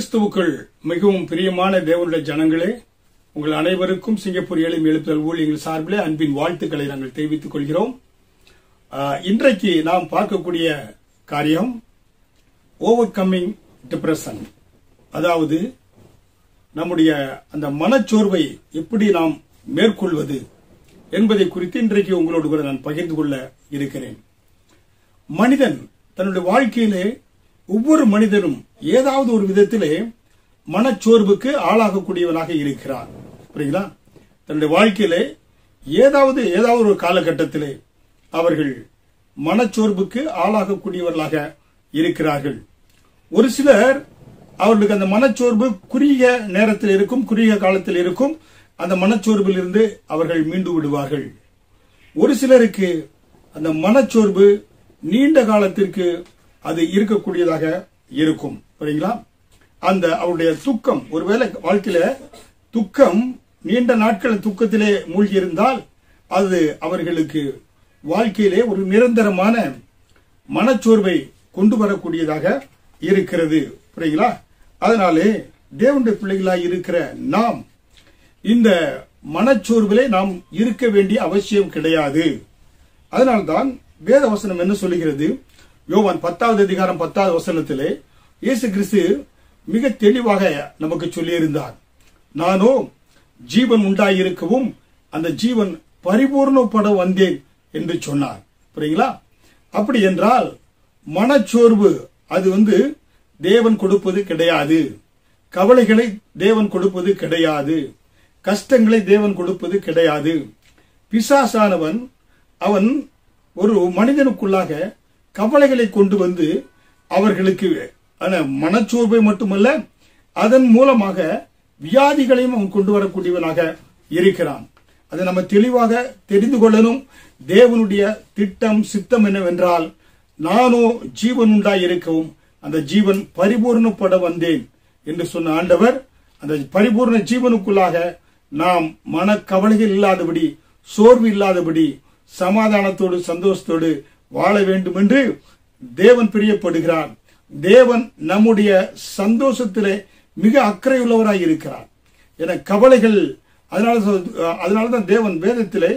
கிறிஸ்துவுக்குள் மிகவும் பிரியமான தேவனுடைய ஜனங்களே, உங்கள் அனைவருக்கும் சிங்கப்பூர் ஏழை எழுப்புதல் ஊழியர்கள் சார்பிலே அன்பின் வாழ்த்துக்களை நாங்கள் தெரிவித்துக் கொள்கிறோம். இன்றைக்கு நாம் பார்க்கக்கூடிய காரியம் ஓவர் கம்மிங் டிப்ரெஷன், அதாவது நம்முடைய அந்த மனச்சோர்வை எப்படி நாம் மேற்கொள்வது என்பதை குறித்து இன்றைக்கு உங்களோடு கூட நான் பகிர்ந்து கொள்ள இருக்கிறேன். மனிதன் தன்னுடைய வாழ்க்கையிலே ஒவ்வொரு மனிதனும் ஏதாவது ஒரு விதத்திலே மனச்சோர்வுக்கு ஆளாகக்கூடியவனாக இருக்கிறார். புரியுங்களா? தன்னுடைய வாழ்க்கையிலே ஏதாவது ஒரு காலகட்டத்திலே அவர்கள் மனச்சோர்வுக்கு ஆளாகக்கூடியவர்களாக இருக்கிறார்கள். ஒரு சிலர் அவர்களுக்கு அந்த மனச்சோர்வு குறுகிய நேரத்தில் இருக்கும், குறுகிய காலத்தில் இருக்கும். அந்த மனச்சோர்வில் இருந்து அவர்கள் மீண்டு விடுவார்கள். ஒரு சிலருக்கு அந்த மனச்சோர்வு நீண்ட காலத்திற்கு அது இருக்கக்கூடியதாக இருக்கும். புரியுங்களா? அந்த அவருடைய துக்கம், ஒருவேளை வாழ்க்கையில துக்கம் நீண்ட நாட்கள் துக்கத்திலே மூழ்கி இருந்தால் அது அவர்களுக்கு வாழ்க்கையிலே ஒரு நிரந்தரமான மனச்சோர்வை கொண்டு வரக்கூடியதாக இருக்கிறது. புரியுங்களா? அதனாலே தேவனுடைய பிள்ளைகளாய் இருக்கிற நாம் இந்த மனச்சோர்விலே நாம் இருக்க வேண்டிய அவசியம் கிடையாது. அதனால்தான் வேத வசனம் என்ன சொல்லுகிறது? யோவான் 10வது அதிகாரம் 10வது வசனத்திலே இயேசு கிறிஸ்து மிக தெளிவாக நமக்கு சொல்லியிருந்தார். நானோ ஜீவன் உண்டாயிருக்கவும் அந்த ஜீவன் பரிபூர்ணப்பட வந்தேன் என்று சொன்னார். புரியுங்களா? அப்படி என்றால் மனச்சோர்வு அது தேவன் கொடுப்பது கிடையாது. கவலைகளை தேவன் கொடுப்பது கிடையாது. கஷ்டங்களை தேவன் கொடுப்பது கிடையாது. பிசாசானவன் அவன் ஒரு மனிதனுக்குள்ளாக கவலைகளை கொண்டு வந்து அவர்களுக்கு மனச்சோர்வை மட்டுமல்ல, அதன் மூலமாக வியாதிகளையும் அவன் கொண்டு வரக்கூடியவனாக இருக்கிறான். அதை நம்ம தெளிவாக தெரிந்து கொள்ளணும். தேவனுடைய திட்டம் சித்தம் என்னவென்றால், நானோ ஜீவன் உண்டாயிருக்கவும் அந்த ஜீவன் பரிபூர்ணப்பட வந்தேன் என்று சொன்ன ஆண்டவர் அந்த பரிபூர்ண ஜீவனுக்குள்ளாக நாம் மனக்கவலைகள் இல்லாதபடி, சோர்வு இல்லாதபடி, சமாதானத்தோடு சந்தோஷத்தோடு வாழ வேண்டும் என்று தேவன் பிரியப்படுகிறார். தேவன் நம்முடைய சந்தோஷத்திலே மிக அக்கறை உள்ளவராய் இருக்கிறார். என கவலைகள், அதனாலதான் தேவன் வேதத்திலே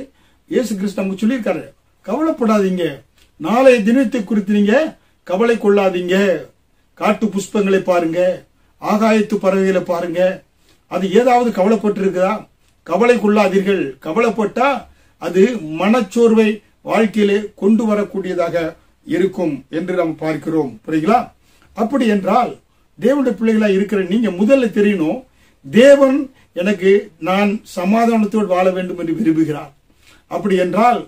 இயேசு கிறிஸ்து நமக்கு சொல்லியிருக்காரு, கவலைப்படாதீங்க, நாளைய தினத்தை குறித்து நீங்க கவலை கொள்ளாதீங்க. காட்டு புஷ்பங்களை பாருங்க, ஆகாயத்து பறவைகளை பாருங்க, அது ஏதாவது கவலைப்பட்டு இருக்குதா? கவலை கொள்ளாதீர்கள். கவலைப்பட்டா அது மனச்சோர்வை வாழ்க்கையிலே கொண்டு வரக்கூடியதாக இருக்கும் என்று நாம் பார்க்கிறோம். புரியுங்களா? அப்படி என்றால் தேவனுடைய பிள்ளைகளாக இருக்கிற நீங்க முதல்ல தெரியணும், தேவன் எனக்கு நான் சமாதானத்தோடு வாழ வேண்டும் என்று விரும்புகிறார். அப்படி என்றால்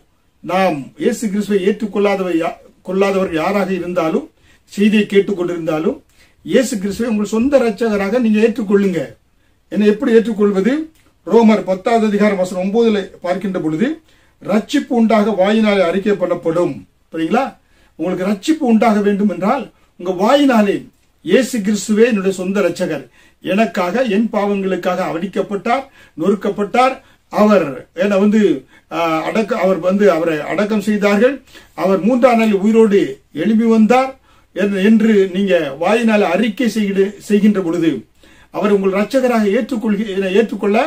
நாம் இயேசு கிறிஸ்துவை ஏற்றுக்கொள்ளாதவர்கள் யாராக இருந்தாலும், செய்தியை கேட்டுக்கொண்டிருந்தாலும், இயேசு கிறிஸ்துவை உங்கள் சொந்த இரட்சகராக நீங்க ஏற்றுக்கொள்ளுங்க. என்னை எப்படி ஏற்றுக்கொள்வது? ரோமர் 10வது அதிகாரம் வசனம் 9 பார்க்கின்ற பொழுது, ரட்சிப்பு உண்டாக வாயினாலே அறிக்கை பண்ணப்படும். புரியுங்களா? உங்களுக்கு ரட்சிப்பு உண்டாக வேண்டும் என்றால் உங்க வாயினாலே இயேசு கிறிஸ்துவே என்னுடைய சொந்த இரட்சகர், எனக்காக என் பாவங்களுக்காக அடிக்கப்பட்டார், நொறுக்கப்பட்டார், அவர் அவரை அடக்கம் செய்தார்கள், அவர் 3ஆம் நாள் உயிரோடு எழுப்பி வந்தார் என்று நீங்க வாயினால அறிக்கை செய்கின்ற பொழுது அவர் உங்கள் இரட்சகராக ஏற்றுக்கொள்ள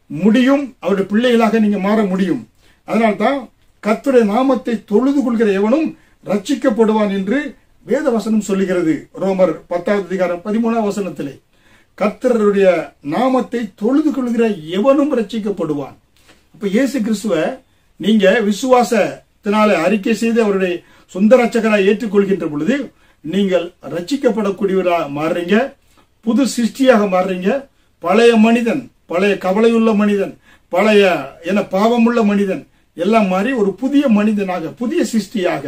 முடியும். அவருடைய பிள்ளைகளாக நீங்க மாற முடியும். அதனால்தான் கர்த்தருடைய நாமத்தை தொழுது கொள்கிற எவனும் ரட்சிக்கப்படுவான் என்று வேத வசனம் சொல்லுகிறது. ரோமர் 10வது அதிகாரம் 13வது வசனத்திலே கர்த்தருடைய நாமத்தை தொழுது கொள்கிற எவனும் ரட்சிக்கப்படுவான். அப்ப இயேசு கிறிஸ்துவ நீங்க விசுவாசத்தினால அறிக்கை செய்து அவருடைய சொந்த ரட்சகராக ஏற்றுக்கொள்கின்ற பொழுது நீங்கள் ரட்சிக்கப்படக்கூடியவராக மாறுறீங்க, புது சிருஷ்டியாக மாறுறீங்க. பழைய மனிதன், பழைய கவலையுள்ள மனிதன், பழைய பாவமுள்ள மனிதன் எல்லாம் மாறி ஒரு புதிய மனிதனாக, புதிய சிருஷ்டியாக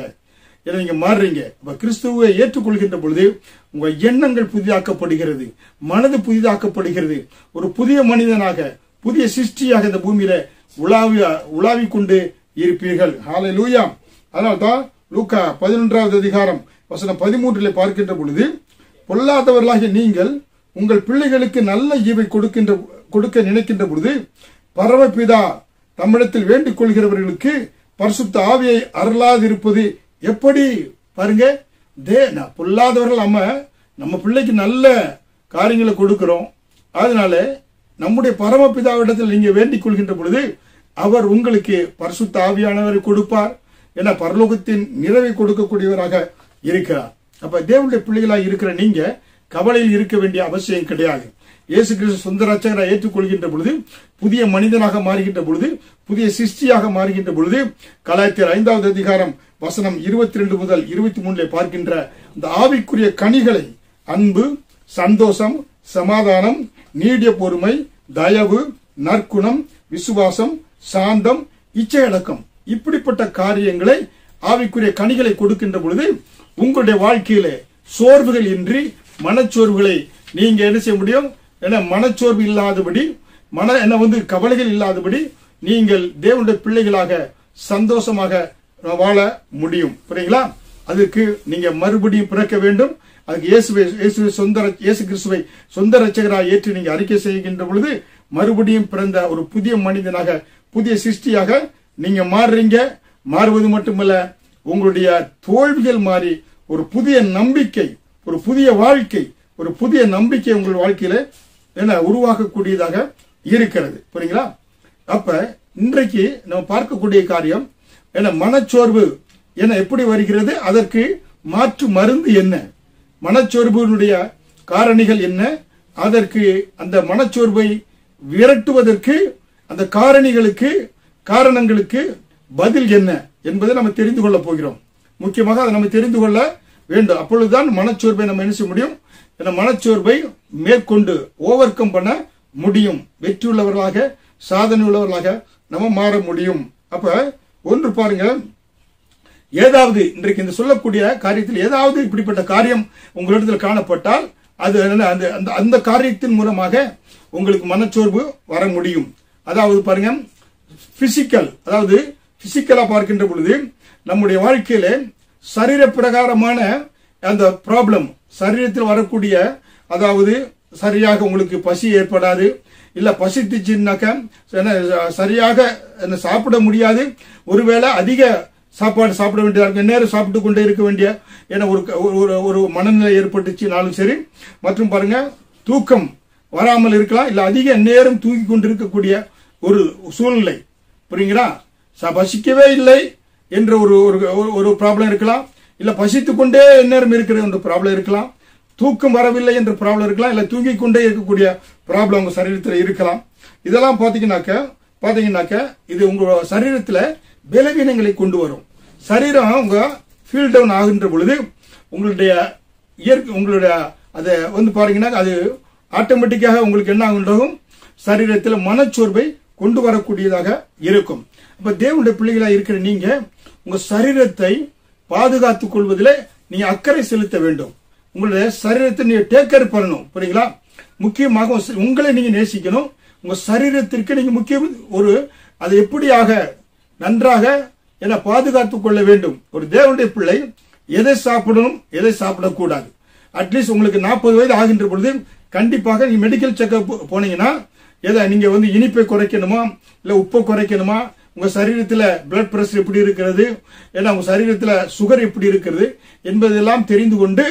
நீங்க மாறுறீங்க. கிறிஸ்துவை ஏற்றுக்கொள்கின்ற பொழுது உங்க எண்ணங்கள் புதிதாக்கப்படுகிறது, மனது புதிதாக்கப்படுகிறது. ஒரு புதிய மனிதனாக, புதிய சிருஷ்டியாக இந்த பூமியில உலாவிக் கொண்டு இருப்பீர்கள். ஹல்லேலூயா! அதனால்தான் லூக்கா 11வது அதிகாரம் வசனம் 13 பார்க்கின்ற பொழுது, பொல்லாதவர்களாகிய நீங்கள் உங்கள் பிள்ளைகளுக்கு நல்ல ஈவை கொடுக்க நினைக்கின்ற பொழுது பரமபிதா தமிழத்தில் வேண்டிக் கொள்கிறவர்களுக்கு பரிசுத்த ஆவியை அருளாதிருப்பது எப்படி? பாருங்க, பொல்லாதவர்கள் நம்ம பிள்ளைக்கு நல்ல காரியங்களை கொடுக்கிறோம். அதனால நம்முடைய பரமபிதாவிடத்தில் நீங்க வேண்டிக் கொள்கின்ற பொழுது அவர் உங்களுக்கு பரிசுத்த ஆவியானவரை கொடுப்பார். என பரலோகத்தின் நிறைவை கொடுக்கக்கூடியவராக இருக்கிறார். அப்ப தேவனுடைய பிள்ளைகளாக இருக்கிற நீங்க கவலையில் இருக்க வேண்டிய அவசியம் கிடையாது. இயேசு கிறிஸ்து சொந்த ரட்சகராக ஏற்றுக்கொள்கின்ற பொழுது, புதிய மனிதனாக மாறுகின்ற பொழுது, புதிய சிருஷ்டியாக மாறுகின்ற பொழுது, கலாத்தியர் 5வது அதிகாரம் வசனம் 22 முதல் 23 பார்க்கின்ற இந்த ஆவிக்குரிய கனிகளை, அன்பு, சந்தோஷம், சமாதானம், நீடிய பொறுமை, தயவு, நற்குணம், விசுவாசம், சாந்தம், இச்சையடக்கம், இப்படிப்பட்ட காரியங்களை ஆவிக்குரிய கனிகளை கொடுக்கின்ற பொழுது உங்களுடைய வாழ்க்கையில சோர்வுகள் இன்றி மனச்சோர்வுகளை நீங்க என்ன செய்ய முடியும்? மனச்சோர்வு இல்லாதபடி, கவலைகள் இல்லாதபடி நீங்கள் தேவனுடைய பிள்ளைகளாக சந்தோஷமாக வாழ முடியும். புரியுங்களா? அதுக்கு நீங்க மறுபடியும் பிறக்க வேண்டும். அதுக்கு இயேசு கிறிஸ்துவை சொந்த ரட்சகராக ஏற்று நீங்க அறிக்கை செய்கின்ற பொழுது மறுபடியும் பிறந்த ஒரு புதிய மனிதனாக, புதிய சிருஷ்டியாக நீங்க மாறுறீங்க. மாறுவது மட்டுமல்ல, உங்களுடைய தோல்விகள் மாறி ஒரு புதிய நம்பிக்கை, ஒரு புதிய வாழ்க்கை, ஒரு புதிய நம்பிக்கை உங்கள் வாழ்க்கையில உருவாக்கக்கூடியதாக இருக்கிறது. புரியுங்களா? அப்ப இன்றைக்கு நம்ம பார்க்கக்கூடிய காரியம் மனச்சோர்வு எப்படி வருகிறது, அதற்கு மாற்று மருந்து என்ன, மனச்சோர்வினுடைய காரணிகள் என்ன, அதற்கு அந்த மனச்சோர்வை விரட்டுவதற்கு அந்த காரணங்களுக்கு பதில் என்ன என்பதை நம்ம தெரிந்து கொள்ள போகிறோம். முக்கியமாக அதை நம்ம தெரிந்து கொள்ள வேண்டும். அப்பொழுதுதான் மனச்சோர்வை நம்ம என்ன செய்ய முடியும்? மனச்சோர்வை மேற்கொண்டு ஓவர் கம் பண்ண முடியும். வெற்றியுள்ளவர்களாக, சாதனை உள்ளவர்களாக நம்ம மாற முடியும். அப்ப ஒன்று பாருங்க, ஏதாவது இன்றைக்கு இந்த சொல்லக்கூடிய காரியத்தில் ஏதாவது இப்படிப்பட்ட காரியம் உங்களிடத்தில் காணப்பட்டால் அது அந்த காரியத்தின் மூலமாக உங்களுக்கு மனச்சோர்வு வர முடியும். அதாவது பாருங்க, பிசிக்கலா பார்க்கின்ற பொழுது நம்முடைய வாழ்க்கையில சரீர பிரகாரமான அந்த ப்ராப்ளம், சரீரத்தில் வரக்கூடிய, அதாவது சரியாக உங்களுக்கு பசி ஏற்படாது, இல்ல பசித்துச்சுன்னாக்க சரியாக சாப்பிட முடியாது, ஒருவேளை அதிக சாப்பாடு சாப்பிட வேண்டியதா, நேரம் சாப்பிட்டு கொண்டே இருக்க வேண்டிய ஒரு மனநிலை ஏற்பட்டுச்சுனாலும் சரி, மற்றும் பாருங்க தூக்கம் வராமல் இருக்கலாம், இல்ல அதிக நேரம் தூங்கி கொண்டிருக்கக்கூடிய ஒரு சூழ்நிலை. புரியுங்களா? பசிக்கவே இல்லை என்ற ஒரு ப்ராப்ளம் இருக்கலாம், இல்ல பசித்துக் கொண்டே நேரம் இருக்கிற ஒரு ப்ராப்ளம் இருக்கலாம், தூக்கம் வரவில்லை என்ற ப்ராப்ளம் இருக்கலாம், இல்ல தூங்கிக் கொண்டே இருக்கக்கூடிய ப்ராப்ளம் உங்க சரீரத்தில் இருக்கலாம். இதெல்லாம் பாத்தீங்கன்னாக்க இது உங்க சரீரத்துல பலவீனங்களை கொண்டு வரும். சரீரம் உங்க ஃபீல் டவுன் ஆகின்ற பொழுது உங்களுடைய அதை பாருங்கன்னா அது ஆட்டோமேட்டிக்காக உங்களுக்கு என்ன ஆகும்? சரீரத்தில் மனச்சோர்வை கொண்டு வரக்கூடியதாக இருக்கும். அப்ப தேவனுடைய பிள்ளைகளா இருக்கிற நீங்க உங்க சரீரத்தை பாதுகாத்துக் கொள்வதில் நீங்க அக்கறை செலுத்த வேண்டும். உங்களுடைய சரீரத்தை நீங்க டேக் கேர் பண்ணணும். புரியுங்களா? முக்கியமாக உங்களை நீங்க நேசிக்கணும். உங்க சரீரத்திற்கு நீங்க முக்கியம் அதை எப்படியாக நன்றாக பாதுகாத்துக் கொள்ள வேண்டும். ஒரு தேவனுடைய பிள்ளை எதை சாப்பிடணும், எதை சாப்பிடக்கூடாது. அட்லீஸ்ட் உங்களுக்கு 40 வயது ஆகின்ற பொழுது கண்டிப்பாக நீங்க மெடிக்கல் செக்அப் போனீங்கன்னா நீங்க இனிப்பை குறைக்கணுமா, இல்ல உப்பை குறைக்கணுமா, உங்க சரீரத்துல பிளட் பிரஷர் எப்படி இருக்கிறது, உங்க சரீரத்துல சுகர் எப்படி இருக்கிறது என்பதெல்லாம் தெரிந்து கொண்டு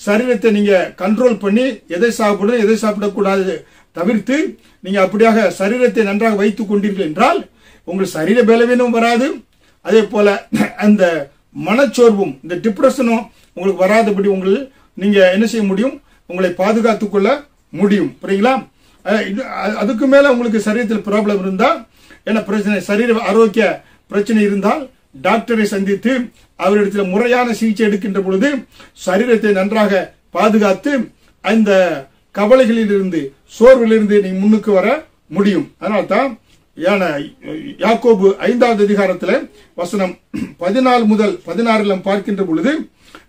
சரீரத்தை நீங்க கண்ட்ரோல் பண்ணி எதை சாப்பிடணும், எதை சாப்பிடக்கூடாது தவிர்த்து நீங்க அப்படியாக சரீரத்தை நன்றாக வைத்துக் கொண்டீர்கள் என்றால் உங்கள் சரீர பலவீனம் வராது. அதே போல அந்த மனச்சோர்வும், இந்த டிப்ரெஷனும் உங்களுக்கு வராதபடி நீங்க என்ன செய்ய முடியும்? உங்களை பாதுகாத்துக் கொள்ள முடியும். புரியுங்களா? அதுக்கு மேல உங்களுக்கு சரீரத்தில் ப்ராப்ளம் இருந்தா, என்ன பிரச்சனை, சரீர ஆரோக்கிய பிரச்சனை இருந்தால் டாக்டரை சந்தித்து அவரிடத்தில் முறையான சிகிச்சை எடுக்கின்ற பொழுது சரீரத்தை நன்றாக பாதுகாத்து அந்த கவலைகளில் இருந்து, சோர்விலிருந்து நீங்க முன்னுக்கு வர முடியும். அதனால்தான் யாக்கோபு 5வது அதிகாரத்தில் வசனம் 14 முதல் 16 பார்க்கின்ற பொழுது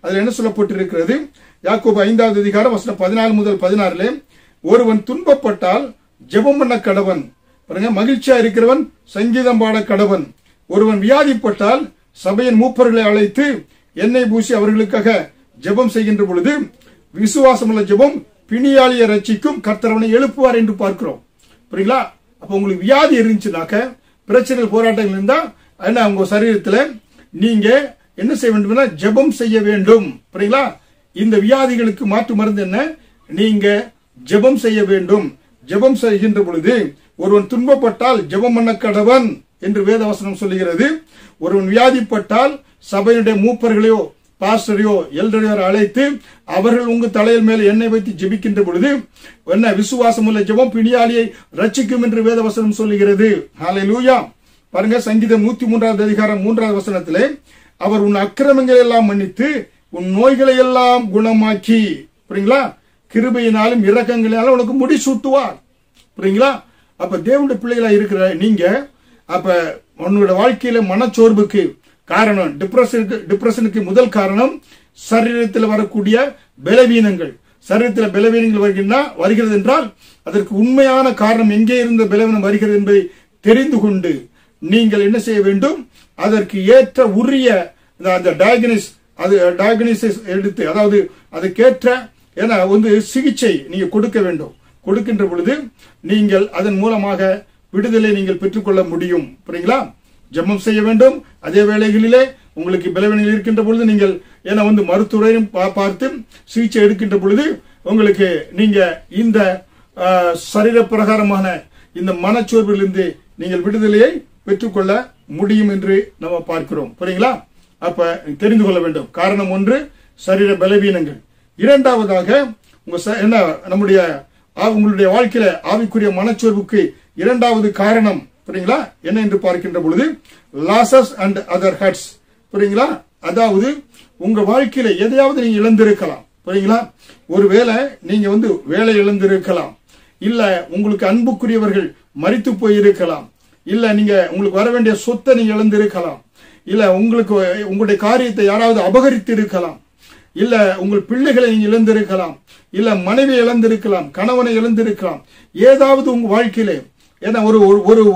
அதுல என்ன சொல்லப்பட்டிருக்கிறது? யாக்கோபு 5வது அதிகாரம் வசனம் 14 முதல் 16 ஒருவன் துன்பப்பட்டால் ஜெபம் பண்ண கடவன், மகிழ்ச்சியா இருக்கிறவன் சங்கீதம் பாட கடவன். ஒருவன் வியாதிப்பட்டால் சபையின் மூப்பர்களை அழைத்து எண்ணெய் பூசி அவர்களுக்காக ஜெபம் செய்கின்ற பொழுது விசுவாசமுள்ள ஜெபம் பிணியாளியை ரட்சிக்கும், கர்த்தர் அவனை எழுப்புவார் என்று பார்க்கிறோம். புரியுங்களா? அப்ப உங்களுக்கு வியாதி இருந்துச்சுனாக்க, பிரச்சனைகள் போராட்டங்கள் இருந்தா உங்க சரீரத்துல நீங்க என்ன செய்ய வேண்டும்? ஜெபம் செய்ய வேண்டும். புரியுங்களா? இந்த வியாதிகளுக்கு மாற்று மருந்து என்ன? நீங்க ஜெபம் செய்ய வேண்டும். ஜெபம் செய்கின்ற பொழுது ஒருவன் துன்பப்பட்டால் ஜெபம் பண்ண கடவன் என்று வேதவசனம் சொல்லுகிறது. ஒருவன் வியாதிப்பட்டால் சபையுடைய மூப்பர்களையோ பாஸ்டரையோ எல்டரையோ அழைத்து அவர்கள் உங்க தலையில் மேல எண்ணெய் வைத்து ஜெபிக்கின்ற பொழுது என்ன விசுவாசம் உள்ள ஜெபம் பிணியாளியை ரட்சிக்கும் என்று வேதவசனம் சொல்லுகிறது. ஹல்லேலூயா. பாருங்க, சங்கீதம் 103 அதிகாரம் 3வது வசனத்திலே அவர் உன் அக்கிரமங்களை எல்லாம் மன்னித்து உன் நோய்களை எல்லாம் குணமாக்கி, புரியுங்களா, கிருபையினாலும் இரக்கங்களாலும் உனக்கு முடி சூட்டுவார். புரியுங்களா? அப்ப தேவனுடைய பிள்ளைகளா இருக்கிற நீங்க அப்ப உன்னோட வாழ்க்கையில மனச்சோர்வுக்கு காரணம், டிப்ரெஷனுக்கு முதல் காரணம் சரீரத்தில் வரக்கூடிய பலவீனங்கள். சரீரத்தில் பலவீனங்கள் வருகிறது என்றால் அதற்கு உண்மையான காரணம் எங்கே இருந்த பலவீனம் வருகிறது என்பதை தெரிந்து கொண்டு நீங்கள் என்ன செய்ய வேண்டும்? அதற்கு ஏற்ற உரிய அந்த டயக்னிசிஸ் எடுத்து, அதாவது அதுக்கேற்ற சிகிச்சை நீங்க கொடுக்க வேண்டும். கொடுக்கின்ற பொழுது நீங்கள் அதன் மூலமாக விடுதலை நீங்கள் பெற்றுக்கொள்ள முடியும். புரியுங்களா? ஜெபம் செய்ய வேண்டும். அதே வேளைகளிலே உங்களுக்கு பலவீனங்கள் இருக்கின்ற பொழுது நீங்கள் மருத்துவரையும் பார்த்து சிகிச்சை எடுக்கின்ற பொழுது உங்களுக்கு நீங்க இந்த சரீர பிரகாரமான இந்த மனச்சோர்விலிருந்து நீங்கள் விடுதலையை பெற்றுக்கொள்ள முடியும் என்று நம்ம பார்க்கிறோம். புரியுங்களா? அப்ப தெரிந்து கொள்ள வேண்டும். காரணம் ஒன்று சரீர பலவீனங்கள். இரண்டாவதாக நம்முடைய உங்களுடைய வாழ்க்கையில ஆவிக்குரிய மனச்சோர்வுக்கு இரண்டாவது காரணம் புரியுங்களா என்ன என்று பார்க்கின்ற பொழுது லாசஸ் அண்ட் அதர் ஹர்ட்ஸ். புரியுங்களா? அதாவது உங்க வாழ்க்கையில எதையாவது நீங்க இழந்திருக்கலாம். புரியுங்களா? ஒருவேளை நீங்க வேலை இழந்திருக்கலாம், இல்ல உங்களுக்கு அன்புக்குரியவர்கள் மரித்து போயிருக்கலாம், இல்ல நீங்க உங்களுக்கு வர வேண்டிய சொத்தை நீங்க இழந்திருக்கலாம், இல்ல உங்களுடைய காரியத்தை யாராவது அபகரித்து இருக்கலாம், இல்ல உங்கள் பிள்ளைகளை நீங்க இழந்திருக்கலாம், இல்ல மனைவி இழந்திருக்கலாம், கணவனை இழந்திருக்கலாம். ஏதாவது உங்க வாழ்க்கையில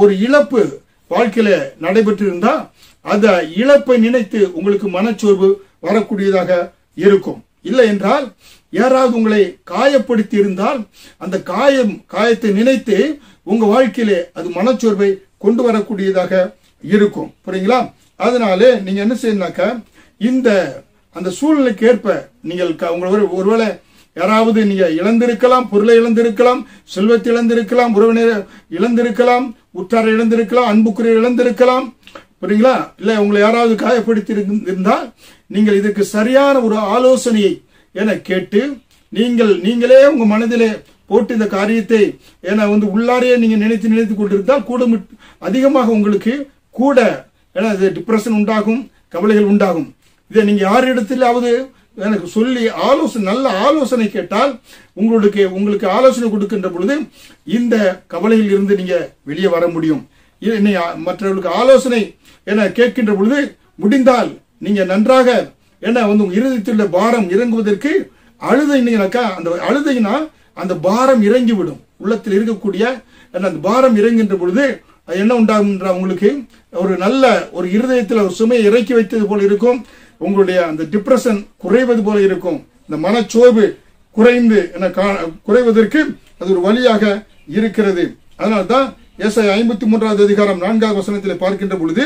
ஒரு இழப்பு வாழ்க்கையில நடைபெற்று இருந்தா அந்த இழப்பை நினைத்து உங்களுக்கு மனச்சோர்வு வரக்கூடியதாக இருக்கும். இல்லை என்றால் யாராவது உங்களை காயப்படுத்தி இருந்தால் அந்த காயத்தை நினைத்து உங்க வாழ்க்கையிலே அது மனச்சோர்வை கொண்டு வரக்கூடியதாக இருக்கும். புரியுங்களா? அதனாலே நீங்க என்ன செய்யணும்னாக்கா அந்த சூழ்நிலைக்கு ஏற்ப நீங்கள் ஒருவேளை யாராவது நீங்க இழந்திருக்கலாம், பொருளை இழந்திருக்கலாம், செல்வத்தை இழந்திருக்கலாம், உறவினர் இழந்திருக்கலாம், உற்றாரை இழந்திருக்கலாம், அன்புக்குரிய இழந்திருக்கலாம். புரியுங்களா? இல்ல உங்களை யாராவது காயப்படுத்தி இருந்தால் நீங்கள் இதற்கு சரியான ஒரு ஆலோசனையை என கேட்டு நீங்களே உங்க மனதிலே போட்டு இந்த காரியத்தை உள்ளாரையே நீங்க நினைத்து கொண்டிருந்தால் கூட அதிகமாக உங்களுக்கு கூட டிப்ரெஷன் உண்டாகும், கவலைகள் உண்டாகும். இதை நீங்க யாரிடத்திலாவது எனக்கு சொல்லி நல்ல ஆலோசனை கேட்டால் உங்களுக்கு ஆலோசனை கொடுக்கின்ற பொழுது இந்த கவலையில் இருந்து நீங்க வெளியே வர முடியும். மற்றவர்களுக்கு ஆலோசனை கேட்கின்ற பொழுது முடிந்தால் நீங்க நன்றாக உங்க இருதயத்தில் பாரம் இறங்குவதற்கு அழுதைனாக்கா அந்த அழுதைனா அந்த பாரம் இறங்கிவிடும். உள்ளத்தில் இருக்கக்கூடிய அந்த பாரம் இறங்குகின்ற பொழுது என்ன உண்டாகும் உங்களுக்கு ஒரு நல்ல ஒரு இருதயத்தில் ஒரு சுமையை இறக்கி வைத்தது போல இருக்கும். உங்களுடைய அந்த டிப்ரெஷன் குறைவது போல இருக்கும். இந்த மனச்சோர்வு குறைவதற்கு அது ஒரு வழியாக இருக்கிறது. அதனால்தான் ஏசாயா 53வது அதிகாரம் 4வது வசனத்தில் பார்க்கின்ற பொழுது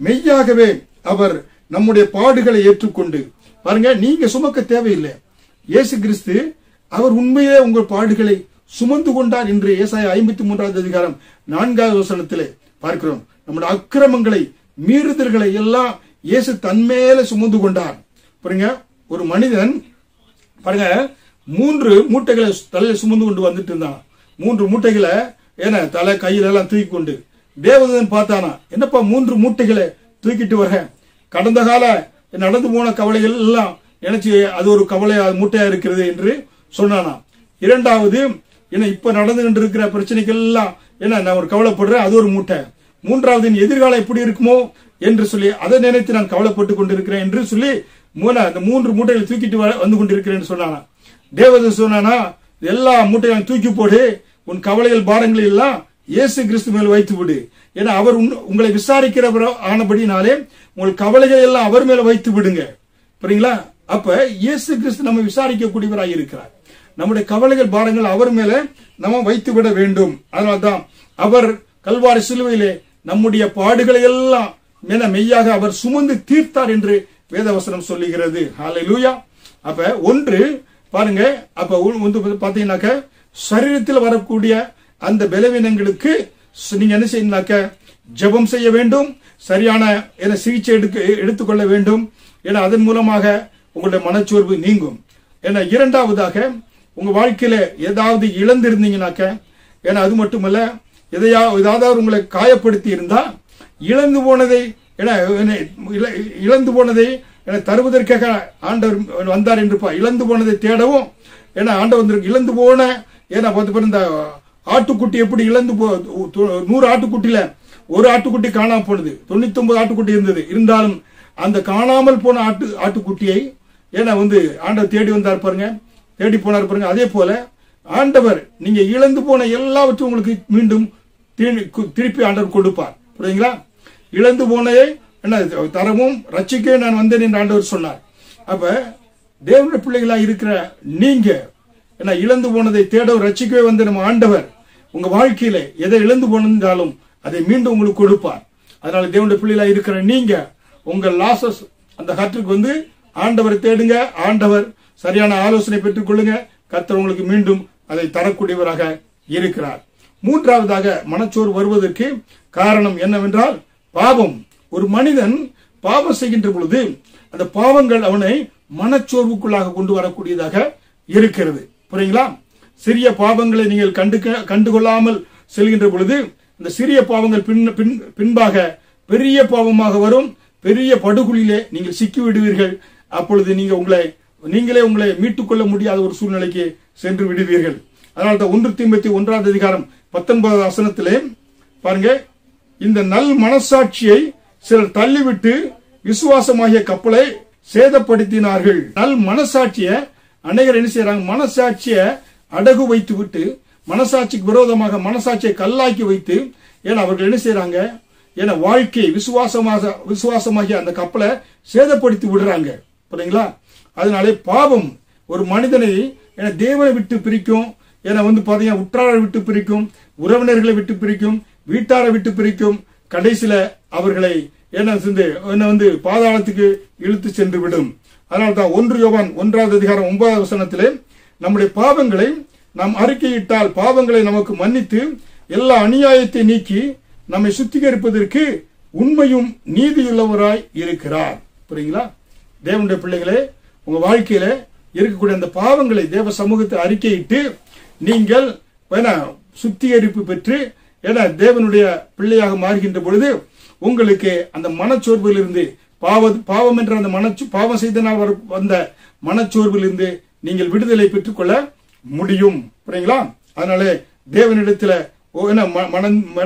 மெய்யாகவே அவர் நம்முடைய பாடுகளை ஏற்றுக்கொண்டு, பாருங்க, நீங்க சுமக்க தேவையில்லை. இயேசு கிறிஸ்து அவர் உண்மையே உங்கள் பாடுகளை சுமந்து கொண்டார் என்று ஏசாயா 53வது அதிகாரம் 4வது வசனத்திலே பார்க்கிறோம். நம்முடைய அக்கிரமங்களை மீறுதல்களை எல்லாம் இயேசு தன்மேல சுமந்து கொண்டார். பாருங்க, ஒரு மனிதன் பாருங்க 3 மூட்டைகளை தலையில சுமந்து கொண்டு வந்துட்டு இருந்தான். 3 மூட்டைகளை தலை கையில எல்லாம் தூக்கி கொண்டு தேவதூதன் பார்த்தானா, என்னப்பா 3 மூட்டைகளை தூக்கிட்டு வர, கடந்த கால நடந்து போன கவலைகள் எல்லாம் நினைச்சு அது ஒரு கவலை மூட்டையா இருக்கிறது என்று சொன்னானா. இரண்டாவது இப்ப நடந்து கொண்டு இருக்கிற பிரச்சனைகள் எல்லாம் நான் ஒரு கவலைப்படுறேன், அது ஒரு மூட்டை. மூன்றாவது எதிர்காலம் எப்படி இருக்குமோ என்று சொல்லி அதை நினைத்து நான் கவலைப்பட்டுக் கொண்டிருக்கிறேன் என்று சொல்லி அந்த 3 மூட்டைகளை தூக்கிட்டு வந்து கொண்டிருக்கிறேன் சொன்னானா. தேவதூதன் சொன்னானா, எல்லா மூட்டைகளையும் தூக்கி போடு, உன் கவலைகள் பாரங்களை எல்லாம் இயேசு கிறிஸ்து மேல் வைத்து விடு. ஏன்னா அவர் உங்களை விசாரிக்கிறவர் ஆனபடினாலே உங்கள் கவலைகள் எல்லாம் அவர் மேல வைத்து விடுங்க. புரியுங்களா? அப்ப இயேசு கிறிஸ்து நம்ம விசாரிக்கக்கூடியவராக இருக்கிறார். நம்முடைய கவலைகள் பாரங்கள் அவர் மேல நம்ம வைத்து விட வேண்டும். அதனால்தான் அவர் கல்வாரி சிலுவையிலே நம்முடைய பாடுகளை எல்லாம் மெய்யாக அவர் சுமந்து தீர்த்தார் என்று வேதவசனம் சொல்லுகிறது. ஹல்லேலூயா. அப்ப ஒன்று பாருங்க, அப்ப பாத்தீங்கன்னாக்க சரீரத்தில் வரக்கூடிய அந்த பலவீனங்களுக்கு நீங்க என்ன செய்யணும்னாக்க ஜெபம் செய்ய வேண்டும், சரியான சிகிச்சை எடுத்துக்கொள்ள வேண்டும். ஏன்னா அதன் மூலமாக உங்களுடைய மனச்சோர்வு நீங்கும். ஏன்னா இரண்டாவதாக உங்க வாழ்க்கையில ஏதாவது இழந்திருந்தீங்கன்னாக்க, ஏன்னா அது மட்டுமல்ல, ஏதாவது உங்களை காயப்படுத்தி இருந்தா இழந்து போனதை தருவதற்காக ஆண்டவர் வந்தார் என்று இழந்து போனதை தேடவும், ஏன்னா ஆண்டவர் இழந்து போன இந்த ஆட்டுக்குட்டி எப்படி 100 ஆட்டுக்குட்டியில ஒரு ஆட்டுக்குட்டி காணாம போனது, 99 ஆட்டுக்குட்டி இருந்தது. இருந்தாலும் அந்த காணாமல் போன ஆட்டுக்குட்டியை ஆண்டவர் தேடி வந்தார் பாருங்க, தேடி போனார் பாருங்க. அதே போல ஆண்டவர் நீங்க இழந்து போன எல்லாவற்றையும் உங்களுக்கு மீண்டும் திருப்பி ஆண்டவர் கொடுப்பார். புரியுங்களா? இழந்து போனதை தரவும் ரட்சிக்கவே நான் வந்தேன் என்று ஆண்டவர் சொன்னார். அப்ப தேவனுடைய பிள்ளைகளா இருக்கிற நீங்க இழந்து போனதை தேடவும் ரட்சிக்கவே வந்த நம்ம ஆண்டவர் உங்க வாழ்க்கையில எதை இழந்து போனாலும் அதை மீண்டும் உங்களுக்கு கொடுப்பார். அதனால தேவனுடைய பிள்ளைகளா இருக்கிற நீங்க உங்க லாசஸ் அந்த ஹர்ட்டுக்கு ஆண்டவரை தேடுங்க, ஆண்டவர் சரியான ஆலோசனை பெற்றுக் கொள்ளுங்க. கர்த்தர் உங்களுக்கு மீண்டும் அதை தரக்கூடியவராக இருக்கிறார். மூன்றாவதாக மனச்சோர்வு வருவதற்கு காரணம் என்னவென்றால் பாவம். ஒரு மனிதன் பாவம் செய்கின்ற பொழுது அந்த பாவங்கள் அவனை மனச்சோர்வுக்குள்ளாக கொண்டு வரக்கூடியதாக இருக்கிறது. புரியுங்களா? சிறிய பாவங்களை நீங்கள் கண்டுகொள்ளாமல் செல்கின்ற பொழுது இந்த சிறிய பாவங்கள் பின்பாக பெரிய பாவமாக வரும். பெரிய படுகொலிலே நீங்கள் சிக்கி விடுவீர்கள். அப்பொழுது நீங்களே உங்களை மீட்டுக் கொள்ள முடியாத ஒரு சூழ்நிலைக்கு சென்று விடுவீர்கள். அதனால்தான் 1 தீமோத்தேயு 1:19 வசனத்திலே பாருங்க, இந்த நல் மனசாட்சியை சிலர் தள்ளிவிட்டு விசுவாசமாகிய கப்பலை சேதப்படுத்தினார்கள். நல் மனசாட்சியை அநேகர் என்ன செய்யறாங்க? மனசாட்சியை அடகு வைத்து விட்டு மனசாட்சிக்கு விரோதமாக மனசாட்சியை கல்லாக்கி வைத்து, ஏன்னா அவர்கள் என்ன செய்யறாங்க? ஏன்னா வாழ்க்கை விசுவாசமாகிய அந்த கப்பலை சேதப்படுத்தி விடுறாங்க. புரியுங்களா? அதனாலே பாவம் ஒரு மனிதனை தேவனை விட்டு பிரிக்கும். ஏன்னா பாத்தீங்கன்னா உற்றாரை விட்டு பிரிக்கும், உறவினர்களை விட்டு பிரிக்கும், வீட்டாரை விட்டு பிரிக்கும். கடைசியில அவர்களை பாதாளத்துக்கு இழுத்து சென்று விடும். அதனால்தான் 1 யோவான் 1:9 நம்முடைய பாவங்களை நாம் அறிக்கையிட்டால் பாவங்களை நமக்கு மன்னித்து எல்லா அநியாயத்தை நீக்கி நம்மை சுத்திகரிப்பதற்கு உண்மையும் நீதியுள்ளவராய் இருக்கிறார். புரியுங்களா? தேவனுடைய பிள்ளைகளே, உங்க வாழ்க்கையில இருக்கக்கூடிய அந்த பாவங்களை தேவ சமூகத்தை அறிக்கையிட்டு நீங்கள் சுத்திகரிப்பு பெற்று தேவனுடைய பிள்ளையாக மாறுகின்ற பொழுது உங்களுக்கு அந்த மனச்சோர்விலிருந்து பாவம் என்ற அந்த பாவம் செய்தனால் வந்த மனச்சோர்விலிருந்து நீங்கள் விடுதலை பெற்றுக் கொள்ள முடியும். புரியுங்களா? அதனால தேவனிடத்துல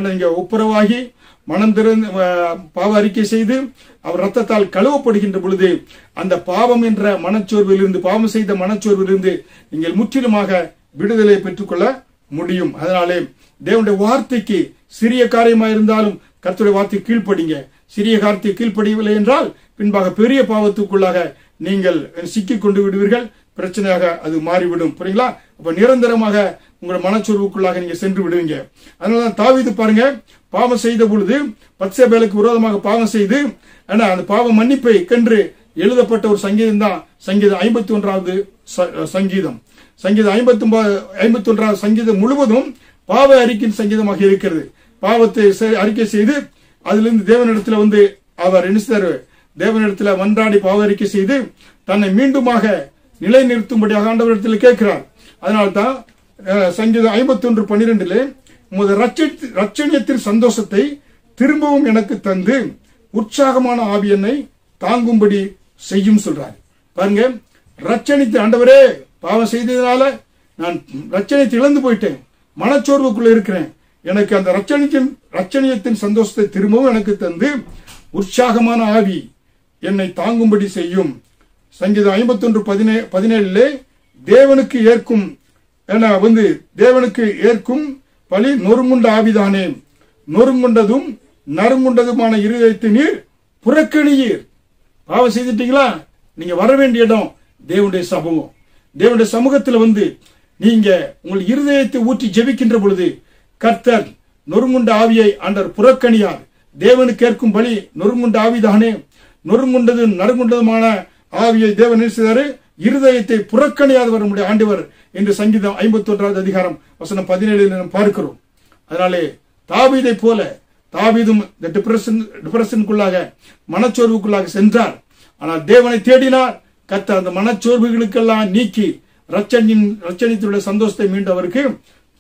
நீங்க ஒப்புரவாகி மனம் திறந்து பாவ அறிக்கை செய்து அவர் ரத்தத்தால் கழுவப்படுகின்ற பொழுது அந்த பாவம் என்ற மனச்சோர்விலிருந்து, பாவம் செய்த மனச்சோர்விலிருந்து நீங்கள் முற்றிலுமாக விடுதலை பெற்றுக் கொள்ள முடியும். அதனாலே தேவனுடைய வார்த்தைக்கு சிறிய காரியமா இருந்தாலும் கர்த்தருடைய வார்த்தை கீழ்ப்படிங்க. சிறிய காரியத்தை கீழ்ப்படியவில்லை என்றால் பின்பாக பெரிய பாவத்துக்குள்ளாக நீங்கள் சிக்கிக் கொண்டு விடுவீர்கள். பிரச்சனையாக அது மாறிவிடும். புரியுங்களா? அப்ப நிரந்தரமாக உங்களோட மனச்சோர்வுக்குள்ளாக நீங்க சென்று விடுவீங்க. அதனாலதான் தாவீது பாருங்க, பாவம் செய்த பொழுது பத்சேபாளுக்கு விரோதமாக பாவம் செய்து அந்த பாவ மன்னிப்பை கண்டு எழுதப்பட்ட ஒரு சங்கீதம் தான் சங்கீதம் 51வது சங்கீதம். சங்கீதம் 51வது சங்கீதம் முழுவதும் பாவ அறிக்கையின் சங்கீதமாக இருக்கிறது. பாவத்தை அறிக்கை செய்து அதிலிருந்து தேவனிடத்துல அவர் என்ன செய்தார்? தேவனிடத்துல மன்றாடி பாவ அறிக்கை செய்து தன்னை மீண்டுமாக நிலை நிறுத்தும்படியாக ஆண்டவரிடத்தில் கேட்கிறார். அதனால்தான் சங்கீதம் 51:12 உமது ரட்சணியத்தின் சந்தோஷத்தை திரும்பவும் எனக்கு தந்து உற்சாகமான ஆவி என்னை தாங்கும்படி செய்யும் சொல்றாரு. பாருங்க, ரட்சணித்து ஆண்டவரே பாவம் செய்ததுனால நான் ரட்சணியத்தை இழந்து போயிட்டேன், மனச்சோர்வுக்குள்ள இருக்கிறேன். எனக்கு அந்த ரட்சணியத்தின் சந்தோஷத்தை திரும்பவும் எனக்கு தந்து உற்சாகமான ஆவி என்னை தாங்கும்படி செய்யும். சங்கீதம் 51:17 தேவனுக்கு ஏற்கும் தேவனுக்கு ஏற்கும் பலி நொறுங்குண்ட ஆவிதானே, நொறுங்குண்டதும் நறுங்குண்டதுமான இருதயத்தை நீர் புறக்கணியீர். பாவம் செய்துட்டீங்களா? நீங்க வர வேண்டிய இடம் தேவனுடைய சமூகம். தேவனுடைய சமூகத்தில் நீங்க உங்கள் இருதயத்தை ஊற்றி ஜெபிக்கின்ற பொழுது கர்த்தர் நொறுங்குண்ட ஆவியை ஆண்டவர் புறக்கணியார். தேவனுக்கு ஏற்கும் பலி நொறுங்குண்ட ஆவிதானே, நொறுங்குண்டதும் நறுங்குண்டதுமான ஆவியை தேவன் செய்தாரு. இருதயத்தை புறக்கணியாதவர் நம்முடைய ஆண்டவர் என்று சங்கீதம் 51வது அதிகாரம் வசனம் 17 நாம் பார்க்கிறோம். அதனாலே தாவீதை போல தாவீதும் இந்த டிப்ரெஷனுக்குள்ளாக மனச்சோர்வுக்குள்ளாக சென்றார். ஆனால் தேவனை தேடினார். கர்த்தர் அந்த மனச்சோர்வுகளுக்கெல்லாம் நீக்கி ரட்சணியத்தினுடைய சந்தோஷத்தை மீண்டும் அவருக்கு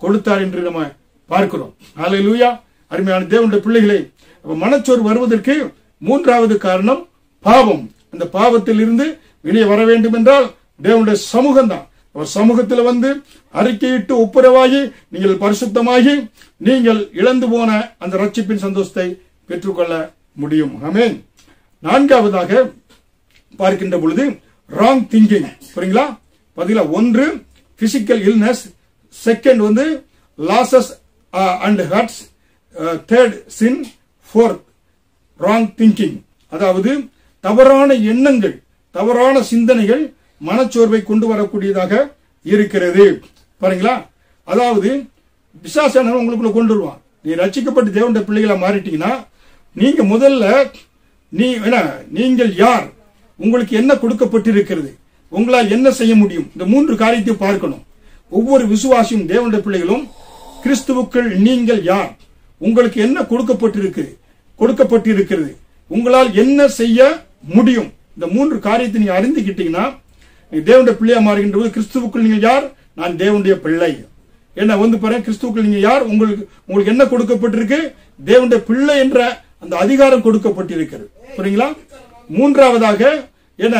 கொடுத்தார் என்று நம்ம பார்க்கிறோம். ஹல்லேலூயா. அருமையான தேவனுடைய பிள்ளைகளே, மனச்சோர்வு வருவதற்கு மூன்றாவது காரணம் பாவம். அந்த பாவத்தில் இருந்து வெளியே வர வேண்டும் என்றால் தேவனுடைய சமூகம் தான். அவர் சமூகத்தில் வந்து அறிக்கையிட்டு ஒப்புரவாகி நீங்கள் பரிசுத்தமாகி நீங்கள் இழந்து போன அந்த ரட்சிப்பின் சந்தோஷத்தை பெற்றுக்கொள்ள முடியும். ஆமென். நான்காவதாக பார்க்கின்ற பொழுது ராங் திங்கிங். புரியுங்களா? பதிலா ஒன்று பிசிக்கல் இல்னஸ், செகண்ட் வந்து losses and hurts, third sin, fourth wrong thinking. அதாவது தவறான எண்ணங்கள், தவறான சிந்தனைகள் மனச்சோர்வை கொண்டு வரக்கூடியதாக இருக்கிறது. பாருங்களா? அதாவது பிசாசானவன் உங்களுக்குள்ள கொண்டு வருவான். நீ ரட்சிக்கப்பட்டு தேவனுடைய பிள்ளைகளா மாறிட்டீங்கன்னா நீங்க முதல்ல நீங்கள் யார், உங்களுக்கு என்ன கொடுக்கப்பட்டிருக்கிறது, உங்களால் என்ன செய்ய முடியும், இந்த மூன்று காரியத்தை பார்க்கணும். ஒவ்வொரு விசுவாசியும் தேவனுடைய பிள்ளைகளும் கிறிஸ்துவுக்குள் நீங்கள் யார், உங்களுக்கு என்ன கொடுக்கப்பட்டிருக்கிறது, உங்களால் என்ன செய்ய முடியும், இந்த மூன்று காரியத்தை நீங்க அறிந்துகிட்டீங்கன்னா தேவனுடைய பிள்ளையா மாறுகின்ற போது கிறிஸ்துவுக்குள் நீங்கள் யார், நான் தேவனுடைய பிள்ளை. என்ன வந்து பாருங்க, கிறிஸ்துவுக்குள் நீங்க யார், உங்களுக்கு என்ன கொடுக்கப்பட்டிருக்கு, தேவனுடைய பிள்ளை என்ற அந்த அதிகாரம் கொடுக்கப்பட்டிருக்கிறது. புரியுங்களா? மூன்றாவதாக என்ன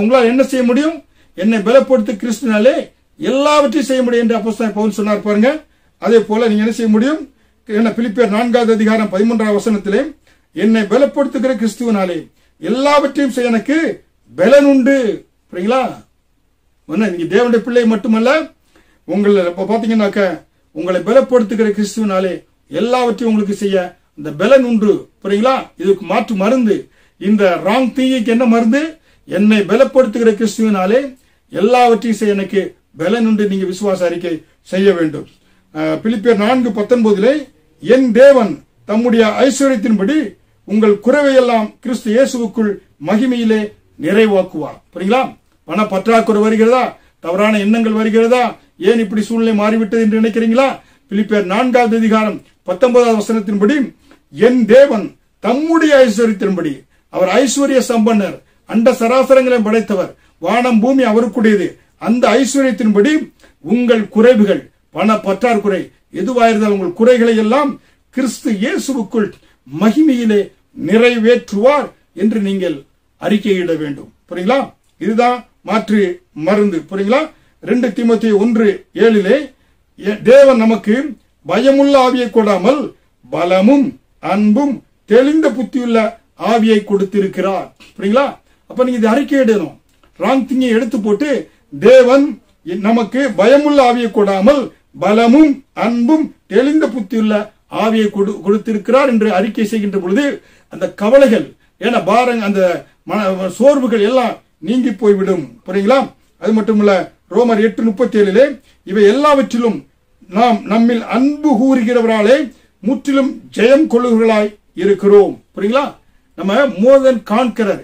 உங்களால் என்ன செய்ய முடியும், என்னை பலப்படுத்த கிறிஸ்துனாலே எல்லாவற்றையும் செய்ய முடியும் என்று அப்போஸ்தலன் பவுல் சொன்னார். பாருங்க, அதே போல நீங்க என்ன செய்ய முடியும், என்ன பிலிப்பியர் 4வது அதிகாரம் 13வது வசனத்திலே என்னை பலப்படுத்துகிற கிறிஸ்துவனாலே எல்லாவற்றையும் செய்ய எனக்கு பலன் உண்டு. புரியுங்களா? நீங்க தேவனுடைய பிள்ளை மட்டுமல்ல, உங்களை பாத்தீங்கன்னாக்க உங்களை பலப்படுத்துகிற கிறிஸ்துவனாலே எல்லாவற்றையும் உங்களுக்கு செய்ய இந்த பலன் உண்டு. புரியுங்களா? இதுக்கு மாற்று மருந்து. இந்த ராங் திங்கிங்க்கு என்ன மருந்து, என்னை பலப்படுத்துகிற கிறிஸ்துவனாலே எல்லாவற்றையும் செய்ய எனக்கு பலன் உண்டு. நீங்க விசுவாச அறிக்கை செய்ய வேண்டும். பிலிப்பியர் 4:19 என் தேவன் தம்முடைய ஐஸ்வர்யத்தின்படி உங்கள் குறைவையெல்லாம் கிறிஸ்து இயேசுவுக்குள் மகிமையிலே நிறைவாக்குவார். புரியுங்களா? பண பற்றாக்குறை வருகிறதா, தவறான எண்ணங்கள் வருகிறதா, ஏன் இப்படி சூழ்நிலை மாறிவிட்டது என்று நினைக்கிறீங்களா? பிலிப்பியர் 4வது அதிகாரம் 19வது வசனத்தின்படி என் தேவன் தம்முடைய ஐஸ்வர்யத்தின்படி, அவர் ஐஸ்வர்ய சம்பன்னர், அண்ட சராசரங்களை படைத்தவர், வானம் பூமி அவருக்குடையது, அந்த ஐஸ்வர்யத்தின்படி உங்கள் குறைவுகள், பண பற்றாக்குறை எதுவாயிருந்தால் உங்கள் குறைகளை எல்லாம் கிறிஸ்து இயேசுவுக்குள் மகிமையிலே நிறைவேற்றுவார் என்று நீங்கள் அறிக்கையிட வேண்டும். புரியுங்களா? இதுதான் மாற்று மருந்து. புரியுங்களா? 2 தீமோத்தேயு 1:7 தேவன் நமக்கு பயமுள்ள ஆவியை கொடாமல் பலமும் அன்பும் தெளிந்த புத்தியுள்ள ஆவியை கொடுத்திருக்கிறார். புரியுங்களா? அப்ப நீங்க இது அறிக்கையிடணும். ராங் திங்கை எடுத்து போட்டு தேவன் நமக்கு பயமுள்ள ஆவியை கொடாமல் பலமும் அன்பும் தெளிந்த புத்தியுள்ள ஆவியை கொடுத்திருக்கிறார் என்று அறிக்கை செய்கின்ற பொழுது அந்த கவலைகள், ஏன்னா பாரங்க, அந்த சோர்வுகள் எல்லாம் நீங்கி போய்விடும். புரியுங்களா? அது மட்டுமல்ல, ரோமர் 8:37 இவை எல்லாவற்றிலும் நாம் நம்மில் அன்பு கூறுகிறவராலே முற்றிலும் ஜெயம் கொள்ளுகிறவர்களாய் இருக்கிறோம். புரியுங்களா? நம்ம மோர் தென் கான்கரர்,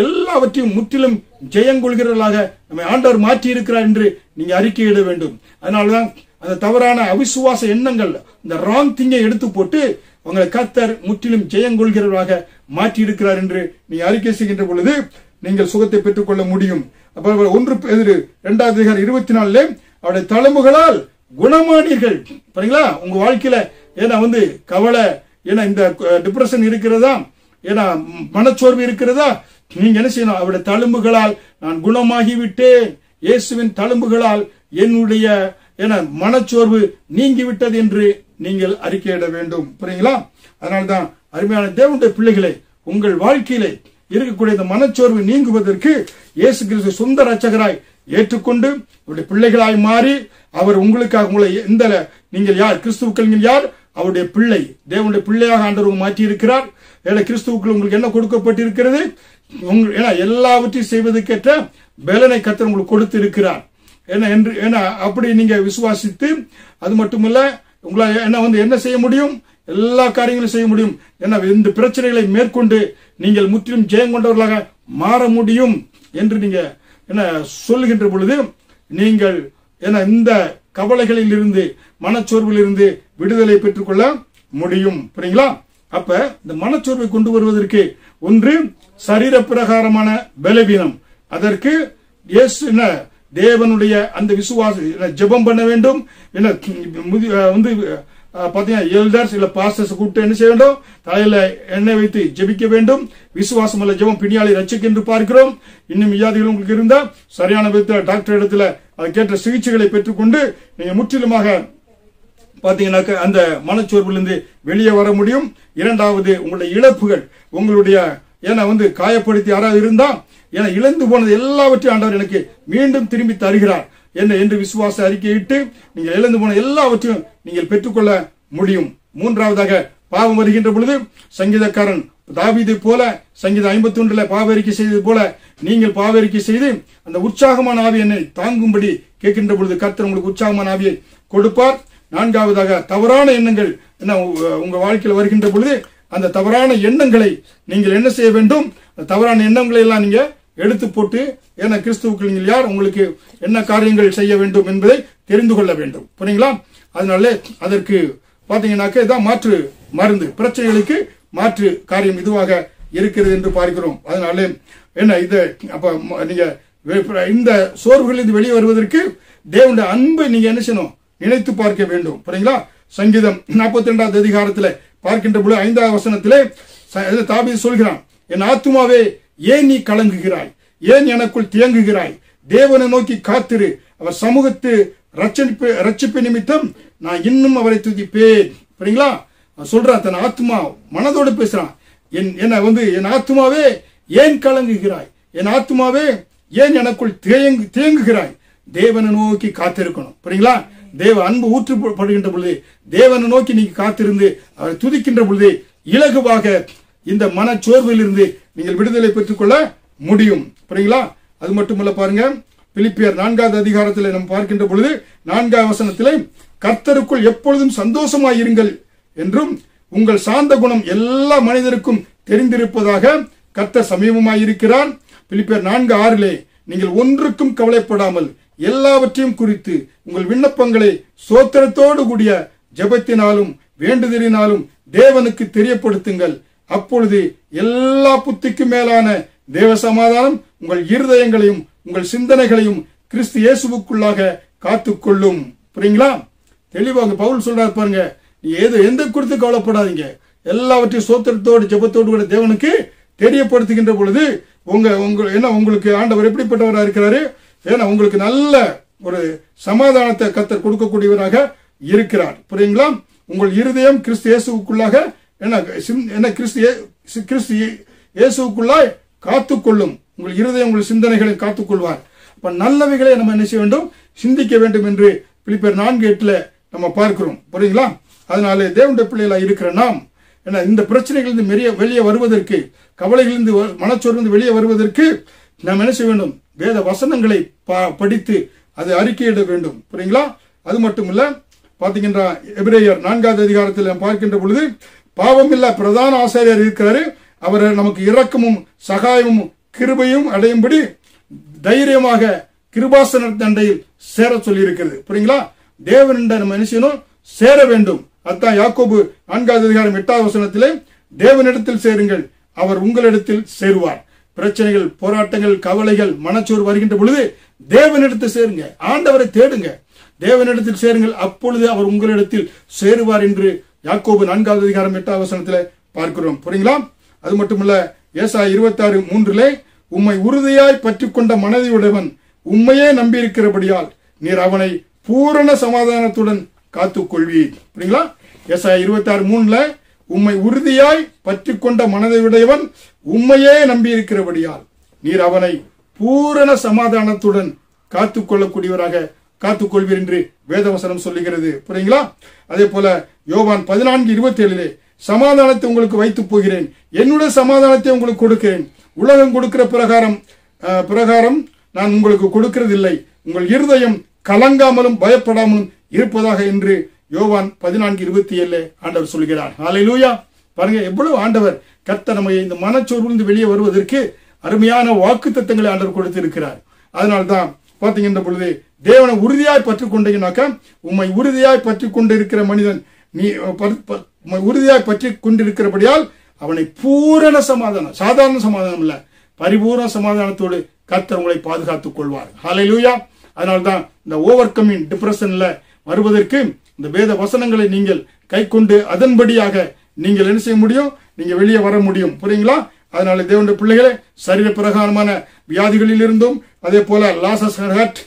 எல்லாவற்றையும் முற்றிலும் ஜெயங்கொள்கிறவர்களாக நம்ம ஆண்டவர் மாற்றி இருக்கிறார் என்று நீங்க அறிக்கையிட வேண்டும். அதனாலதான் அந்த தவறான அவிசுவாச எண்ணங்கள், இந்த ராங் திங்கை எடுத்து போட்டு உங்களை கர்த்தர் முற்றிலும் ஜெயங்கொள்கிறவர்களாக மாற்றி இருக்கிறார் என்று நீங்க அறிக்கை செய்கின்ற பொழுது நீங்கள் சுகத்தை பெற்றுக் கொள்ள முடியும். அப்ப 1 பேதுரு 2வது அதிகாரம் 24 அவருடைய தழும்புகளால் குணமானீர்கள். பாருங்களா? உங்க வாழ்க்கையில ஏன்னா கவலை, ஏன்னா இந்த டிப்ரெஷன் இருக்கிறதா, ஏன்னா மனச்சோர்வு இருக்கிறதா, நீங்க என்ன செய்யணும், அவருடைய தழும்புகளால் நான் குணமாகி விட்டேன், இயேசுவின் தழும்புகளால் என்னுடைய மனச்சோர்வு நீங்கிவிட்டது என்று நீங்கள் அறிக்கையிட வேண்டும். புரியுங்களா? அதனால்தான் அருமையான தேவனுடைய பிள்ளைகளை, உங்கள் வாழ்க்கையிலே இருக்கக்கூடிய இந்த மனச்சோர்வு நீங்குவதற்கு இயேசு கிறிஸ்து சொந்த ரட்சகராய் ஏற்றுக்கொண்டு அவருடைய பிள்ளைகளாய் மாறி அவர் உங்களுக்காக உங்களை நீங்கள் யார், கிறிஸ்துவுக்குள் நீங்கள் யார், அவருடைய பிள்ளை, தேவனுடைய பிள்ளையாக ஆண்டவர் மாற்றி இருக்கிறார். கிறிஸ்துவுக்குள் உங்களுக்கு என்ன கொடுக்கப்பட்டிருக்கிறது, எல்லாவற்றையும் செய்வதற்கேற்ற பலனை கர்த்தர் உங்களுக்கு கொடுத்து இருக்கிறார். அப்படி நீங்க விசுவாசித்து, அது மட்டுமல்ல உங்களால் என்ன செய்ய முடியும், எல்லா காரியங்களும் செய்ய முடியும். இந்த பிரச்சனைகளை மேற்கொண்டு நீங்கள் முற்றிலும் ஜெயம் கொண்டவர்களாக மாற முடியும் என்று நீங்க சொல்லுகின்ற பொழுது நீங்கள் என இந்த கவலைகளில் இருந்து மனச்சோர்வில் இருந்து விடுதலை பெற்றுக்கொள்ள முடியும். புரியுங்களா? அப்ப இந்த மனச்சோர்வை கொண்டு வருவதற்கு ஒன்று சரீர பிரகாரமான பலவீனம். அதற்கு தேவனுடைய அந்த விசுவாச ஜெபம் பண்ண வேண்டும். வந்து பாத்தீங்கன்னா எல்டர்ஸ் இல்ல பாஸ்டர்ஸ் கூப்பிட்டு என்ன செய்ய வேண்டும்? தலையில எண்ணெய் வைத்து ஜெபிக்க வேண்டும். விசுவாசம் அல்ல ஜெபம் பிணியாளி ரட்சிக்க என்று பார்க்கிறோம். இன்னும் வியாதிகள் உங்களுக்கு இருந்தா சரியான விதத்தில் டாக்டர் இடத்துல அதுக்கேற்ற சிகிச்சைகளை பெற்றுக்கொண்டு நீங்க முற்றிலுமாக பாத்தீங்கன்னாக்க அந்த மனச்சோர்விலிருந்து வெளியே வர முடியும். இரண்டாவது, உங்களுடைய இழப்புகள், உங்களுடைய வந்து காயப்படுத்தி யாராவது இருந்தா இழந்து போனது எல்லாவற்றையும் ஆண்டவர் எனக்கு மீண்டும் திரும்பி தருகிறார் என்று விசுவாச அறிக்கையிட்டு நீங்கள் இழந்து போன எல்லாவற்றையும் நீங்கள் பெற்றுக்கொள்ள முடியும். மூன்றாவதாக, பாவம் வருகின்ற பொழுது சங்கீதக்காரன் தாவீதை போல சங்கீதம் 51 பாவரிக்கை செய்தது போல நீங்கள் பாவரிக்கை செய்து அந்த உற்சாகமான ஆவி என்னை தாங்கும்படி கேட்கின்ற பொழுது கர்த்தர் உங்களுக்கு உற்சாகமான ஆவியை கொடுப்பார். நான்காவதாக, தவறான எண்ணங்கள் உங்க வாழ்க்கையில் வருகின்ற பொழுது அந்த தவறான எண்ணங்களை நீங்கள் என்ன செய்ய வேண்டும்? தவறான எண்ணங்களை எல்லாம் நீங்க எடுத்து போட்டு கிறிஸ்துவுக்கு நீங்கள் யார், உங்களுக்கு என்ன காரியங்கள் செய்ய வேண்டும் என்பதை தெரிந்து கொள்ள வேண்டும். புரியுங்களா? அதனால அதற்கு பாத்தீங்கன்னாக்க இதான் மாற்று மருந்து, பிரச்சனைகளுக்கு மாற்று காரியம் இதுவாக இருக்கிறது என்று பார்க்கிறோம். அதனால இதை அப்ப நீங்க இந்த சோர்வுகளிலிருந்து வெளியே வருவதற்கு தேவனுடைய அன்பை நீங்க என்ன செய்யணும்? நினைத்து பார்க்க வேண்டும். புரியுங்களா? சங்கீதம் 42வது அதிகாரத்தில் பார்க்கின்ற பொழுது 5வது வசனத்திலே தாவீது சொல்கிறான், என் ஆத்துமாவே ஏன் நீ கலங்குகிறாய்? ஏன் எனக்குள் தியங்குகிறாய்? தேவனை நோக்கி காத்திரு, அவர் சமூகத்து ரட்சிப்பு நிமித்தம் நான் இன்னும் அவரை துதிப்பேன். புரியுங்களா? சொல்றான், தன் ஆத்மா மனதோடு பேசுறான். என் ஆத்மாவே ஏன் கலங்குகிறாய்? என் ஆத்மாவே ஏன் எனக்குள் தேங்குகிறாய்? தேவனை நோக்கி காத்திருக்கணும். புரியுங்களா? தேவ அன்பு ஊற்றப்படுகின்ற பொழுது தேவனை நோக்கி நீங்க காத்திருந்து அவரை துதிக்கின்ற பொழுது இலகுவாக இந்த மனச்சோர்வில் இருந்து நீங்கள் விடுதலை பெற்றுக் கொள்ள முடியும். புரியுங்களா? அது மட்டுமல்ல, பாருங்க, பிலிப்பியர் 4வது அதிகாரத்தில் நாம் பார்க்கின்ற பொழுது 4வது வசனத்திலே கர்த்தருக்குள் எப்பொழுதும் சந்தோஷமாயிருங்கள் என்றும் உங்கள் சாந்த குணம் எல்லா மனிதருக்கும் தெரிந்திருப்பதாக கர்த்தர் சமீபமாயிருக்கிறார். பிலிப்பியர் 4:6 நீங்கள் ஒன்றுக்கும் கவலைப்படாமல் எல்லாவற்றையும் குறித்து உங்கள் விண்ணப்பங்களை ஸ்தோத்திரத்தோடு கூடிய ஜெபத்தினாலும் வேண்டுதலினாலும் தேவனுக்கு தெரியப்படுத்துங்கள். அப்பொழுது எல்லா புத்திக்கும் மேலான தேவ சமாதானம் உங்கள் இருதயங்களையும் உங்கள் சிந்தனைகளையும் கிறிஸ்து இயேசுவுக்குள்ளாக காத்துக்கொள்ளும். புரியுங்களா? தெளிவாங்க பவுல் சொல்றாரு பாருங்க, எந்த குறித்து கவலைப்படாதீங்க, எல்லாவற்றையும் ஸ்தோத்திரத்தோடு ஜெபத்தோடு கூட தேவனுக்கு தெரியப்படுத்துகின்ற பொழுது உங்களுக்கு ஆண்டவர் எப்படிப்பட்டவராக இருக்கிறாரு? உங்களுக்கு நல்ல ஒரு சமாதானத்தை கர்த்தர் கொடுக்கக்கூடியவராக இருக்கிறார். புரியுங்களா? உங்கள் இருதயம் கிறிஸ்து இயேசுவுக்குள்ளாக கிறிஸ்து இயேசுவுக்குள்ளாய் காத்துக்கொள்ளும். உங்கள் இருதயம் உங்கள் சிந்தனைகளை காத்துக்கொள்வார். அப்ப நல்லவைகளை நம்ம என்ன செய்ய வேண்டும்? சிந்திக்க வேண்டும் என்று பிலிப்பியர் 4:8 நம்ம பார்க்கிறோம். புரியுங்களா? அதனால தேவனுடைய பிள்ளைகளா இருக்கிற நாம் இந்த பிரச்சனைகளிலிருந்து வெளியே வருவதற்கு, கவலைகளிலிருந்து மனச்சோர்விலிருந்து வெளியே வருவதற்கு நாம் என்ன செய்ய வேண்டும்? வேத வசனங்களை படித்து அதை அறிக்கையிட வேண்டும். புரியுங்களா? அது மட்டும் இல்ல, பாத்தீங்கன்னா எபிரேயர் 4வது அதிகாரத்தில் பார்க்கின்ற பொழுது பாவமில்லா பிரதான ஆசாரியர் இருக்கிறாரு, அவர் நமக்கு இரக்கமும் சகாயமும் கிருபையும் அடையும்படி தைரியமாக கிருபாசன தண்டையில் சேர சொல்லி இருக்கிறது. புரியுங்களா? தேவன் நம்ம என்ன செய்யணும்? சேர வேண்டும். அதான் யாக்கோபு 4வது அதிகாரம் 8வது வசனத்திலே தேவனிடத்தில் சேருங்கள், அவர் உங்களிடத்தில் சேருவார். பிரச்சனைகள், போராட்டங்கள், கவலைகள், மனச்சோறு வருகின்ற பொழுது தேவனிடத்தில் சேருங்க, ஆண்டவரை தேடுங்க, தேவனிடத்தில் சேருங்கள், அப்பொழுது அவர் உங்களிடத்தில் சேருவார் என்று யாக்கோபு 4வது அதிகாரம் 8வது வசனத்தில் பார்க்கிறோம். புரியுங்களா? அது மட்டுமல்ல, ஏசாயா 26:3 உம்மை உறுதியாய் பற்றி கொண்ட மனதையுடையவன் உம்மையே நம்பியிருக்கிறபடியால் நீர் அவனை பூரண சமாதானத்துடன் காத்துக்கொள்வீர். புரியுங்களா? ஏசாயா 26:3 உம்மை உறுதியாய் பற்றி கொண்ட மனதையுடையவன் உம்மையே நம்பி இருக்கிறபடியால் நீர் அவனை பூரண சமாதானத்துடன் காத்துக்கொள்ளக்கூடியவராக காத்துக்கொள்வீர் என்று வேதவசனம் சொல்லுகிறது. புரியுங்களா? அதே போல யோவான் 14:27 சமாதானத்தை உங்களுக்கு வைத்து போகிறேன், என்னுடைய சமாதானத்தை உங்களுக்கு கொடுக்கிறேன், உலகம் கொடுக்கிற பிரகாரம் நான் உங்களுக்கு கொடுக்கிறதில்லை, உங்கள் இருதயம் கலங்காமலும் பயப்படாமலும் இருப்பதாக என்று யோவான் 14:27 ஆண்டவர் சொல்கிறார். ஹல்லேலூயா! பாருங்க எவ்வளவு ஆண்டவர் கர்த்தர் நம்ம இந்த மனச்சோர்விலிருந்து வெளியே வருவதற்கு அருமையான வாக்குத்தத்தங்களை ஆண்டவர் கொடுத்து இருக்கிறார். அதனால்தான் பாத்தீங்கன்ற பொழுது தேவனை உறுதியாய் பற்றி கொண்டீங்கன்னாக்கா, உம்மை உறுதியாய் பற்றி கொண்டு இருக்கிற மனிதன் நீ உறுதியாய் பற்றி கொண்டிருக்கிறபடியால் அவனை பூரண சமாதானம், சாதாரண சமாதானம் இல்ல, பரிபூர்ண சமாதானத்தோடு கர்த்தர் உங்களை பாதுகாத்துக் கொள்வார். ஹல்லேலூயா. அதனால்தான் இந்த ஓவர் கமிங் டிப்ரெஷன்ல வருவதற்கு இந்த வேத வசனங்களை நீங்கள் கை கொண்டு அதன்படியாக நீங்கள் என்ன செய்ய முடியும், நீங்க வெளியே வர முடியும். புரியுங்களா? அதனால தேவனுடைய பிள்ளைகளே, சரீர பிரகாரமான வியாதிகளில் இருந்தும், அதே போல லாசஸ் ஹர்ட்,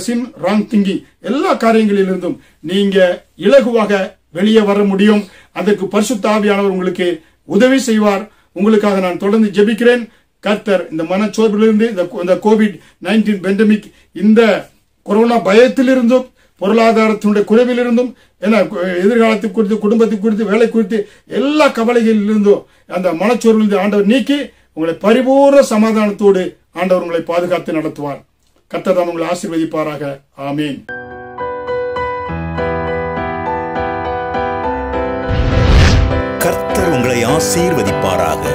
சின், ராங் திங்கிங், எல்லா காரியங்களிலிருந்தும் நீங்க இலகுவாக வெளியே வர முடியும். அதற்கு பரிசுத்த ஆவியானவர் உங்களுக்கு உதவி செய்வார். உங்களுக்காக நான் தொடர்ந்து ஜெபிக்கிறேன். கர்த்தர் இந்த மனச்சோர்விலிருந்து, இந்த COVID-19 பெண்டமிக், இந்த கொரோனா பயத்திலிருந்தும், பொருளாதாரத்தினுடைய குறைவிலிருந்தும், எதிர்காலத்தை குறித்து, குடும்பத்தை குறித்து, வேலை குறித்து, எல்லா கவலைகளிலிருந்தும், அந்த மனச்சோர்விலிருந்து ஆண்டவர் நீக்கி உங்களை பரிபூர்ண சமாதானத்தோடு ஆண்டவர் உங்களை பாதுகாத்து நடத்துவார். கர்த்தர் தாம் உங்களை ஆசீர்வதிப்பாராக. ஆமீன். கர்த்தர் உங்களை ஆசீர்வதிப்பாராக.